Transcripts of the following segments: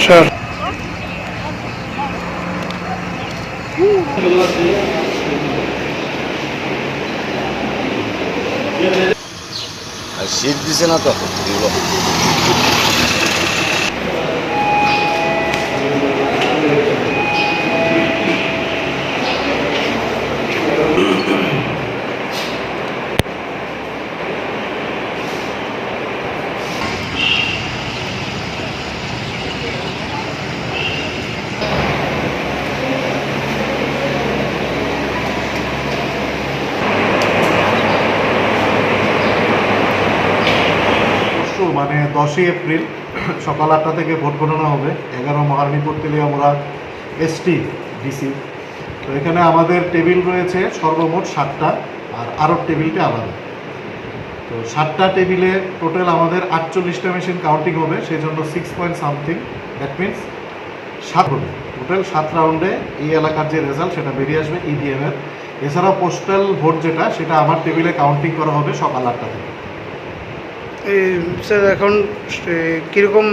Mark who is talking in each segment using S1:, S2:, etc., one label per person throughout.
S1: Sure.
S2: শীত দিছে না তো
S3: মানে 10ই এপ্রিল সকাল 8টা থেকে ভোট গণনা হবে 11 মহারানীপুর তেলিয়ামুড়া এসটি ডিসি। তো এখানে আমাদের টেবিল রয়েছে সর্বমোট 7টা, আর আরও টেবিলটা আলাদা। তো 7টা টেবিলে টোটাল আমাদের 48টা মেশিন কাউন্টিং হবে, সেই জন্য 6 পয়েন্ট সামথিং, দ্যাট মিনস 7 হবে টোটাল। 7 রাউন্ডে এই এলাকার যে রেজাল্ট সেটা বেরিয়ে আসবে ইভিএমের। এছাড়াও পোস্টাল ভোট যেটা, সেটা আমার টেবিলে কাউন্টিং করা হবে সকাল 8টা থেকে।
S1: স্যার এখন কীরকম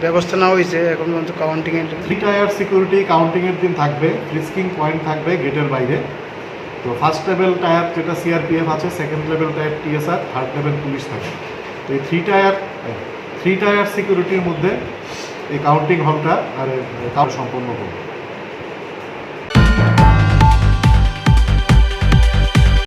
S1: ব্যবস্থা নেওয়া হয়েছে এখন পর্যন্ত কাউন্টিংয়ের?
S3: 3 টায়ার সিকিউরিটি কাউন্টিংয়ের দিন থাকবে, ফ্রিস্কিং পয়েন্ট থাকবে গেটের বাইরে। তো ফার্স্ট লেভেল টায়ার যেটা সিআরপিএফ আছে, second level tyre TSR, third level police থাকে। তো এই 3 টায়ার সিকিউরিটির মধ্যে এই কাউন্টিং হলটা আর কাউন্ট সম্পন্ন করবে।